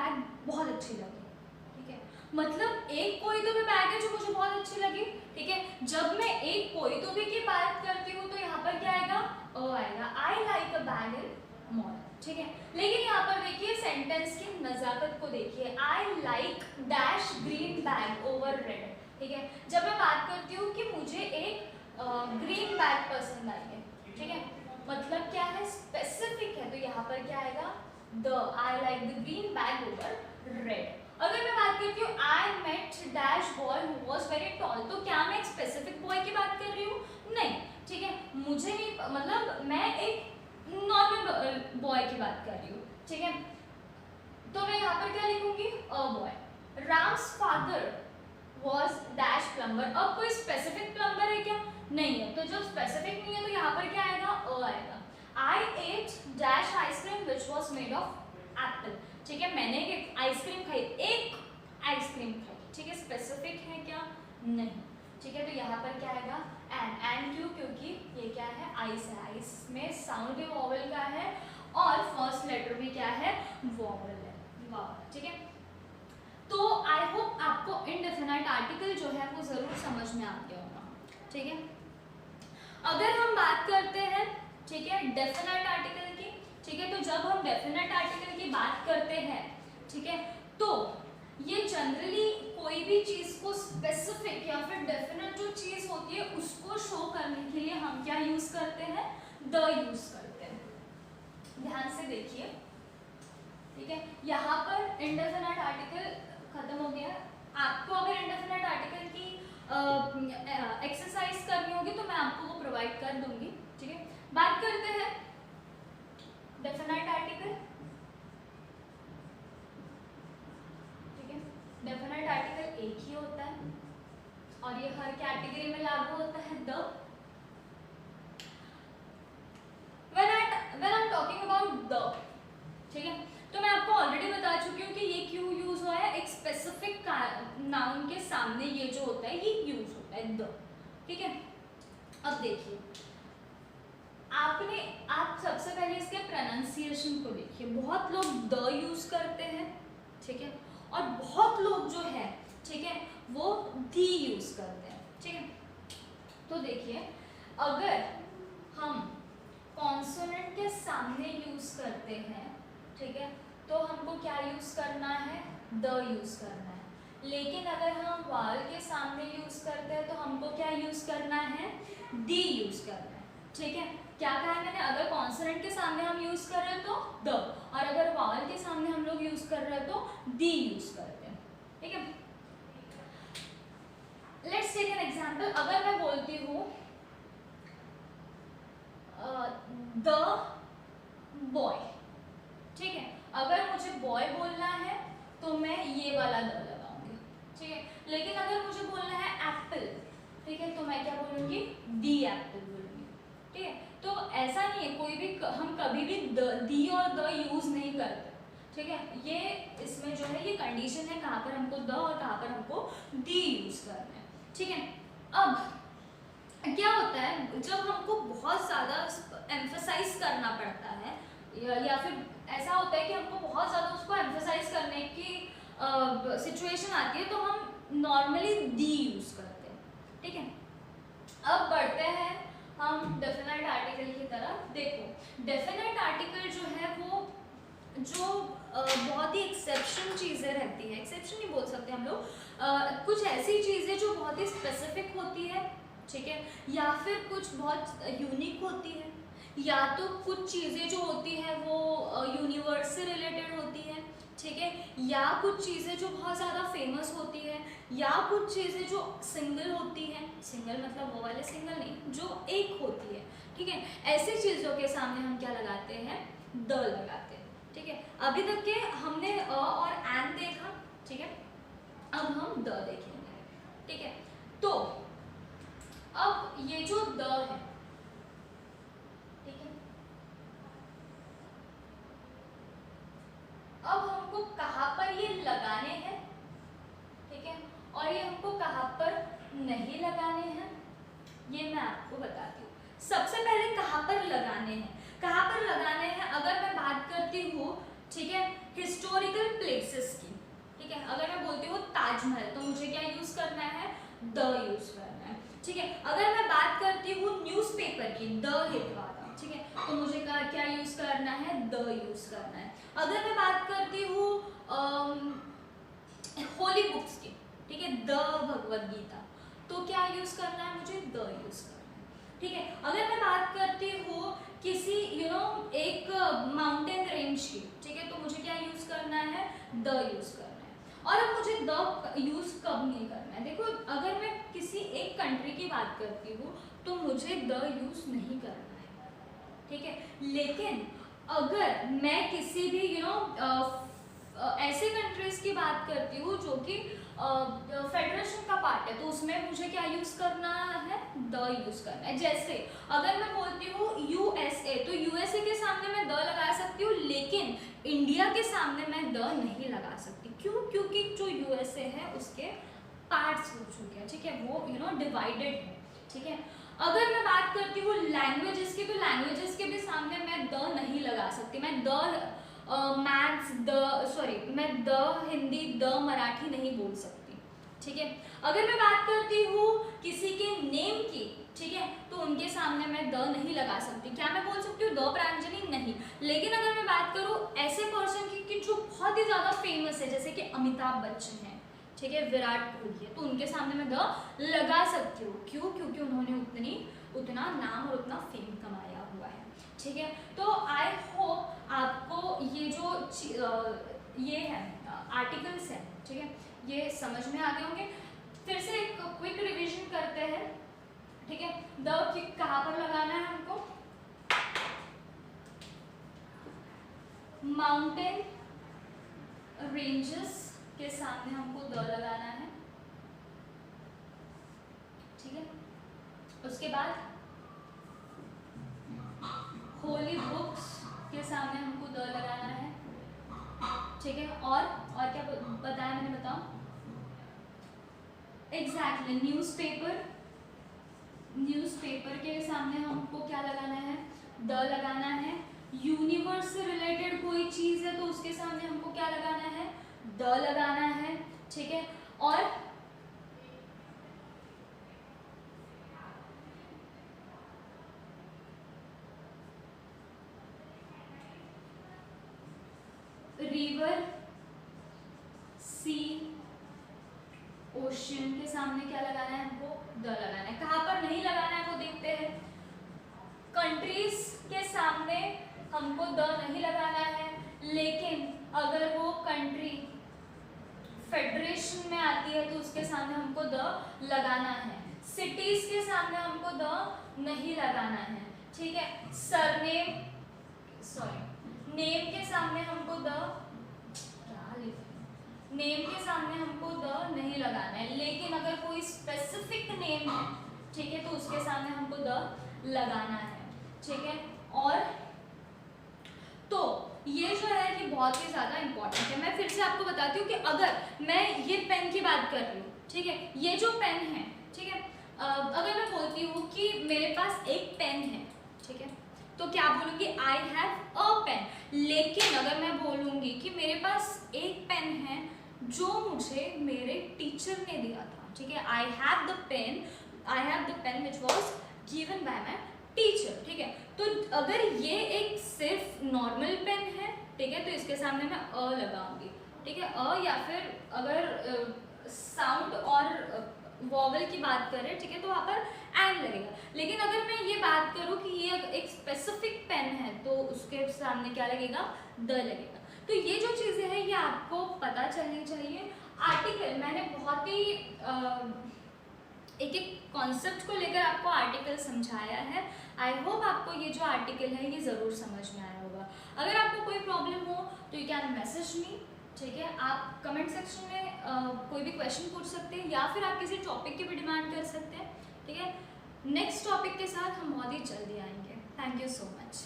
Bag बहुत अच्छी लगी, ठीक है। मतलब एक कोई तो भी बैग है जो मुझे बहुत अच्छी लगी, ठीक है। जब मैं एक कोई तो भी की बात करती हूँ तो यहाँ पर क्या आएगा, अ आएगा। I like a bag in mall, ठीक है। लेकिन यहाँ पर देखिए सेंटेंस की नजाकत को देखिए, I like dash green bag over red, ठीक है। जब मैं बात करती हूँ कि मुझे एक ग्रीन बैग पसंद आई है, ठीक है, मतलब क्या है, स्पेसिफिक है, तो यहाँ पर क्या आएगा, the I like the green bag over red. अगर मैं बात करती हूँ I met dash boy who was very tall, तो क्या मैं एक स्पेसिफिक बॉय की बात कर रही हूँ, नहीं, ठीक है। मुझे नहीं, मतलब मैं एक नॉर्मल बॉय की बात कर रही हूँ, ठीक है। तो मैं यहाँ पर क्या लिखूंगी, a boy. Ram's father was dash plumber, अब कोई स्पेसिफिक प्लम्बर है क्या, नहीं है, तो जब स्पेसिफिक नहीं है तो यहाँ पर क्या आएगा, अ आएगा। I ate dash ice cream which was made of apple, ठीक है, मैंने एक आइसक्रीम खाई, एक आइसक्रीम खाई, ठीक है, स्पेसिफिक है क्या, नहीं, ठीक है। तो यहाँ पर क्या आएगा, एंड क्यों, क्योंकि ये क्या है, आइस है, आइस में साउंड भी वॉवल का है और फर्स्ट लेटर भी क्या है, वॉवल है, वाव, ठीक है। तो आई होप आपको इनडेफिनाइट आर्टिकल जो है वो जरूर समझ में आ गया होगा, ठीक है। अगर हम बात करते हैं, ठीक है, डेफिनाइट आर्टिकल की, ठीक है, तो जब हम डेफिनाइट आर्टिकल की बात करते हैं, ठीक है, तो ये जनरली कोई भी चीज को स्पेसिफिक या फिर डेफिनेट जो चीज होती है उसको शो करने के लिए हम क्या यूज करते हैं, द यूज करते हैं। ध्यान से देखिए, ठीक है, यहाँ पर इंडेफिनाइट आर्टिकल खत्म हो गया। आपको अगर इंडेफिनाइट आर्टिकल की एक्सरसाइज करनी होगी तो मैं आपको वो प्रोवाइड कर दूंगी, ठीक है। बात करते हैं डेफिनाइट आर्टिकल, ठीक है। डेफिनाइट आर्टिकल एक ही होता है और ये हर कैटेगरी में लागू होता है, the. when I'm talking about the, ठीक है, तो मैं आपको ऑलरेडी बता चुकी हूँ कि ये क्यों यूज हुआ है, एक स्पेसिफिक नाउन के सामने ये जो होता है ये यूज होता है, द, ठीक है। अब देखिए, आप सबसे पहले इसके प्रोनाउंसिएशन को देखिए, बहुत लोग द यूज करते हैं, ठीक है, और बहुत लोग जो है, ठीक है, वो दी यूज करते हैं, ठीक है। तो देखिए, अगर हम कॉन्सोनेंट के सामने यूज करते हैं, ठीक है, तो हमको क्या यूज करना है, द यूज करना है। लेकिन अगर हम वाल के सामने यूज करते हैं तो हमको क्या यूज करना है, दी यूज करना है, ठीक है। क्या कहा है मैंने, अगर कॉन्सोनेंट के सामने हम यूज कर रहे हैं तो द, और अगर वाल के सामने हम लोग यूज कर रहे हैं तो दी यूज करते हैं, ठीक है। लेट्स टेक एन एग्जांपल, अगर मैं बोलती हूँ द बॉय, ठीक है, अगर मुझे बॉय बोलना है तो मैं ये वाला द लगाऊंगी, ठीक है। लेकिन अगर मुझे बोलना है एप्पल, ठीक है, तो मैं क्या बोलूंगी, दी एप्पल बोलूंगी, ठीक है। तो ऐसा नहीं है, कोई भी हम कभी भी दी और द यूज नहीं करते, ठीक है। ये इसमें जो है ये कंडीशन है कहाँ पर हमको द और कहाँ पर हमको दी यूज करना है, ठीक है। अब क्या होता है, जब हमको बहुत ज़्यादा एम्फसाइज करना पड़ता है या फिर ऐसा होता है कि हमको बहुत ज़्यादा उसको एम्फसाइज करने की सिचुएशन आती है तो हम नॉर्मली दी यूज़ करते हैं, ठीक है। अब बढ़ते हैं हम डेफिनाइट आर्टिकल की तरफ। देखो, डेफिनाइट आर्टिकल जो है वो जो बहुत ही एक्सेप्शन चीज़ें रहती है, एक्सेप्शन नहीं बोल सकते हम लोग, कुछ ऐसी चीज़ें जो बहुत ही स्पेसिफिक होती है, ठीक है, या फिर कुछ बहुत यूनिक होती है, या तो कुछ चीज़ें जो होती हैं वो यूनिवर्स से रिलेटेड होती हैं, ठीक है, या कुछ चीज़ें जो बहुत ज़्यादा फेमस होती है, या कुछ चीज़ें जो सिंगल होती हैं, सिंगल मतलब वो वाले सिंगल नहीं, जो एक होती है, ठीक है। ऐसी चीज़ों के सामने हम क्या लगाते हैं, द लगाते हैं, ठीक है। अभी तक के हमने अ और एन देखा, ठीक है, अब हम द देखेंगे, ठीक है। तो अब ये जो द है, ठीक है, अब हमको कहाँ पर ये लगाने हैं, ठीक है, और ये हमको कहाँ पर नहीं लगाने हैं, ये मैं आपको बताती हूँ। सबसे पहले कहाँ पर लगाने हैं, कहाँ पर लगाने हैं, अगर मैं बात करती हूँ ठीक है, हिस्टोरिकल प्लेसेस की, ठीक है। अगर मैं बोलती हूँ ताजमहल तो मुझे क्या यूज करना है, द यूज करना है, ठीक है। अगर मैं बात करती हूँ न्यूज़पेपर की, द हिट वाला, ठीक है, तो मुझे क्या यूज करना है, द यूज करना है। अगर मैं बात करती हूँ होली बुक्स की, ठीक है, द भगवद गीता, तो क्या यूज करना है, मुझे द यूज करना है, ठीक है। अगर मैं बात करती हूँ किसी एक माउंटेन रेंज की, ठीक है, तो मुझे क्या यूज करना है, द यूज करना है। और अब मुझे द यूज कब नहीं करना है, देखो अगर मैं किसी एक कंट्री की बात करती हूँ तो मुझे द यूज नहीं करना है, ठीक है। लेकिन अगर मैं किसी भी ऐसे कंट्रीज की बात करती हूँ जो कि फेडरेशन का पार्ट है, तो उसमें मुझे क्या यूज करना है, द यूज करना है। जैसे अगर मैं बोलती हूँ यूएसए, तो यूएसए के सामने मैं द लगा सकती हूँ, लेकिन इंडिया के सामने मैं द नहीं लगा सकती। क्यों? क्योंकि जो यूएसए है उसके पार्ट्स हो चुके हैं, ठीक है, वो डिवाइडेड है, ठीक है। अगर मैं बात करती हूँ लैंग्वेजेस की, तो लैंग्वेजेस के भी सामने मैं द नहीं लगा सकती। मैं मैं द हिंदी, द मराठी नहीं बोल सकती, ठीक है। अगर मैं बात करती हूँ किसी के नेम की, ठीक है, तो उनके सामने मैं द नहीं लगा सकती। क्या मैं बोल सकती हूँ द प्रांजलि? नहीं। लेकिन अगर मैं बात करूँ ऐसे पर्सन की जो बहुत ही ज़्यादा फेमस है, जैसे कि अमिताभ बच्चन है, ठीक है, विराट कोहली है, तो उनके सामने मैं द लगा सकती हूँ। क्यों? क्योंकि उन्होंने उतना नाम और उतना फेम कमाया हुआ है, ठीक है। तो आई होप आपको ये है आर्टिकल्स है, ठीक है, ये समझ में आ गए होंगे। फिर से एक क्विक रिवीजन करते हैं, ठीक है। द कहाँ पर लगाना है हमको, माउंटेन रेंजेस के सामने हमको द लगाना है, ठीक है। उसके बाद होली बुक्स के सामने हमको द लगाना है, ठीक है। और क्या बताया मैंने, बताओ? एग्जैक्टली, न्यूज़पेपर के सामने हमको क्या लगाना है, द लगाना है। यूनिवर्स से रिलेटेड कोई चीज है तो उसके सामने हमको क्या लगाना है, द लगाना है, ठीक है। और रिवर, सी, ओशियन के सामने क्या लगाना है हमको, द लगाना है। कहाँ पर नहीं लगाना है वो देखते हैं। कंट्रीज के सामने हमको द नहीं लगाना है, लेकिन अगर वो कंट्री फेडरेशन में आती है तो उसके सामने हमको द लगाना है। सिटीज के सामने हमको द नहीं लगाना है, ठीक है। नेम के सामने हमको नेम के सामने हमको द नहीं लगाना है, लेकिन अगर कोई स्पेसिफिक नेम है, ठीक है, तो उसके सामने हमको द लगाना है, ठीक है। और तो ये जो है कि बहुत ही ज़्यादा इंपॉर्टेंट है। मैं फिर से आपको बताती हूँ कि अगर मैं ये पेन की बात कर रही हूँ, ठीक है, ये जो पेन है, ठीक है, अगर मैं बोलती हूँ कि मेरे पास एक पेन है, ठीक है, तो क्या बोलूँगी, आई हैव अ पेन। लेकिन अगर मैं बोलूँगी कि मेरे पास एक पेन है जो मुझे मेरे टीचर ने दिया था, ठीक है, I have the pen which was given by my teacher, ठीक है। तो अगर ये एक सिर्फ नॉर्मल पेन है, ठीक है, तो इसके सामने मैं अ लगाऊंगी, ठीक है, अ, या फिर अगर साउंड और वॉवल की बात करें, ठीक है, तो वहाँ पर एंड लगेगा। लेकिन अगर मैं ये बात करूँ कि ये एक स्पेसिफिक पेन है तो उसके सामने क्या लगेगा, द लगेगा। तो ये जो चीज़ें हैं ये आपको पता चलनी चाहिए। आर्टिकल मैंने बहुत ही एक कॉन्सेप्ट को लेकर आपको आर्टिकल समझाया है। आई होप आपको ये जो आर्टिकल है ये ज़रूर समझ में आया होगा। अगर आपको कोई प्रॉब्लम हो तो यू कैन मैसेज मी, ठीक है। आप कमेंट सेक्शन में कोई भी क्वेश्चन पूछ सकते हैं या फिर आप किसी टॉपिक की भी डिमांड कर सकते हैं, ठीक है। नेक्स्ट टॉपिक के साथ हम बहुत ही जल्दी आएंगे। Thank you so much.